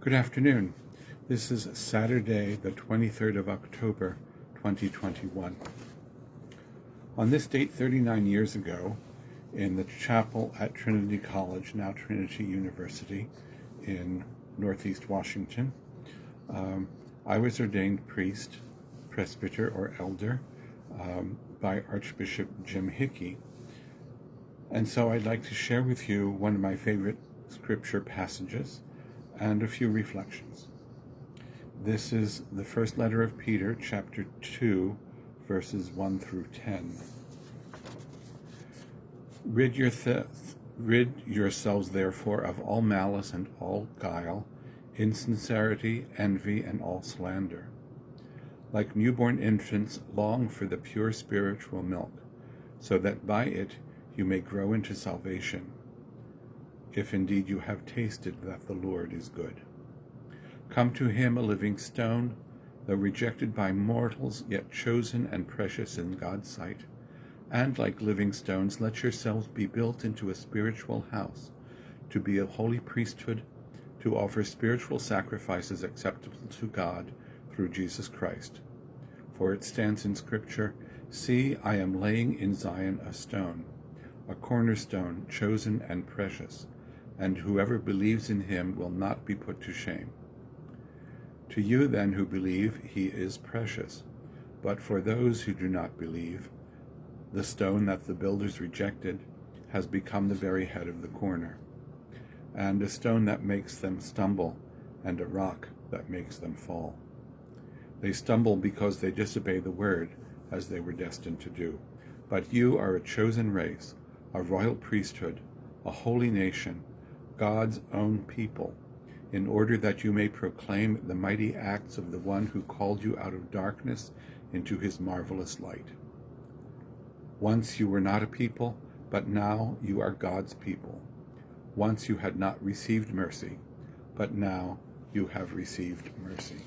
Good afternoon. This is Saturday, the 23rd of October, 2021. On this date 39 years ago, in the chapel at Trinity College, now Trinity University, in Northeast Washington, I was ordained priest, presbyter, or elder by Archbishop Jim Hickey. And so I'd like to share with you one of my favorite scripture passages and a few reflections. This is the first letter of Peter, chapter 2, verses 1 through 10. Rid yourselves, therefore, of all malice and all guile, insincerity, envy, and all slander. Like newborn infants, long for the pure spiritual milk, so that by it you may grow into salvation, if indeed you have tasted that the Lord is good. Come to him, a living stone, though rejected by mortals, yet chosen and precious in God's sight. And like living stones, let yourselves be built into a spiritual house, to be a holy priesthood, to offer spiritual sacrifices acceptable to God through Jesus Christ. For it stands in Scripture, "See, I am laying in Zion a stone, a cornerstone, chosen and precious, and whoever believes in him will not be put to shame." To you then who believe, he is precious. But for those who do not believe, the stone that the builders rejected has become the very head of the corner, and a stone that makes them stumble, and a rock that makes them fall. They stumble because they disobey the word, as they were destined to do. But you are a chosen race, a royal priesthood, a holy nation, God's own people, in order that you may proclaim the mighty acts of the one who called you out of darkness into his marvelous light. Once you were not a people, but now you are God's people. Once you had not received mercy, but now you have received mercy.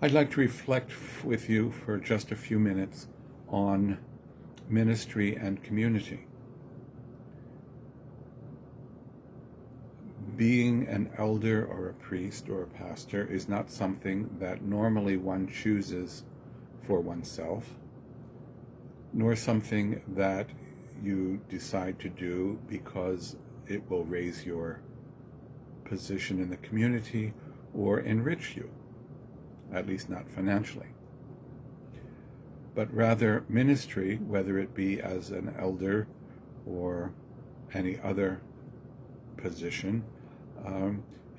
I'd like to reflect with you for just a few minutes on ministry and community. Being an elder or a priest or a pastor is not something that normally one chooses for oneself, nor something that you decide to do because it will raise your position in the community or enrich you, at least not financially. But rather, ministry, whether it be as an elder or any other position,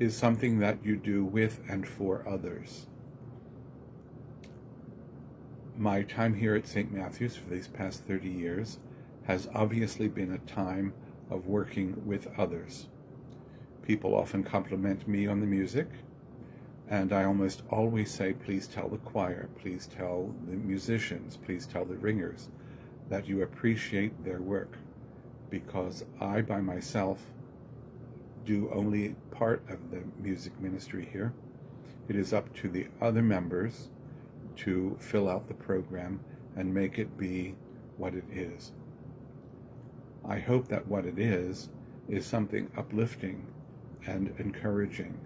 is something that you do with and for others. My time here at St. Matthew's for these past 30 years has obviously been a time of working with others. People often compliment me on the music, and I almost always say, please tell the choir, please tell the musicians, please tell the ringers that you appreciate their work, because I by myself do only part of the music ministry here. It is up to the other members to fill out the program and make it be what it is. I hope that what it is something uplifting and encouraging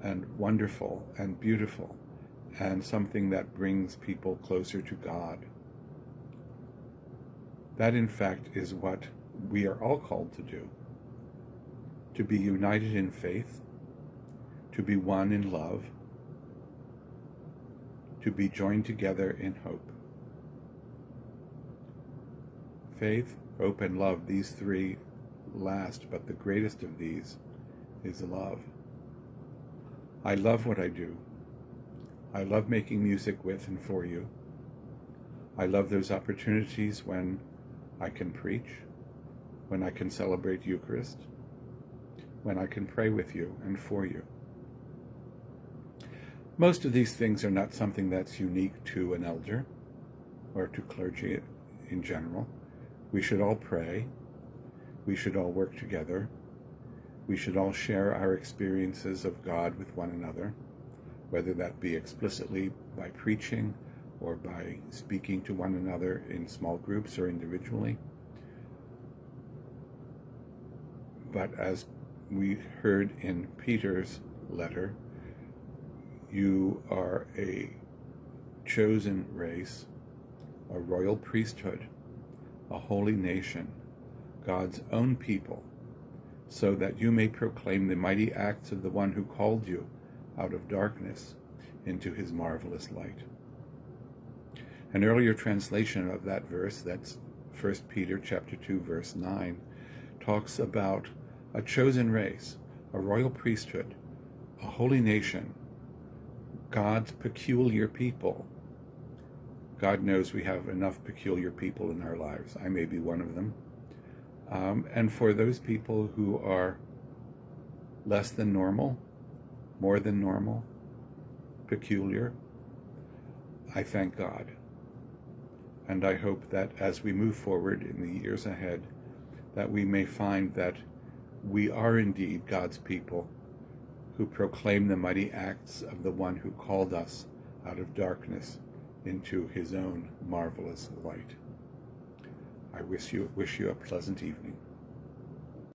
and wonderful and beautiful, and something that brings people closer to God. That, in fact, is what we are all called to do. To be united in faith, to be one in love, to be joined together in hope. Faith, hope, and love, these three last, but the greatest of these is love. I love what I do. I love making music with and for you. I love those opportunities when I can preach, when I can celebrate Eucharist, when I can pray with you and for you. Most of these things are not something that's unique to an elder or to clergy in general. We should all pray. We should all work together. We should all share our experiences of God with one another, whether that be explicitly by preaching or by speaking to one another in small groups or individually. But as we heard in Peter's letter, you are a chosen race, a royal priesthood, a holy nation, God's own people, so that you may proclaim the mighty acts of the one who called you out of darkness into his marvelous light. An earlier translation of that verse, that's 1 Peter chapter 2, verse 9, talks about a chosen race, a royal priesthood, a holy nation, God's peculiar people. God knows we have enough peculiar people in our lives. I may be one of them. And for those people who are less than normal, more than normal, peculiar, I thank God. And I hope that as we move forward in the years ahead, that we may find that we are indeed God's people who proclaim the mighty acts of the one who called us out of darkness into his own marvelous light. I wish you a pleasant evening.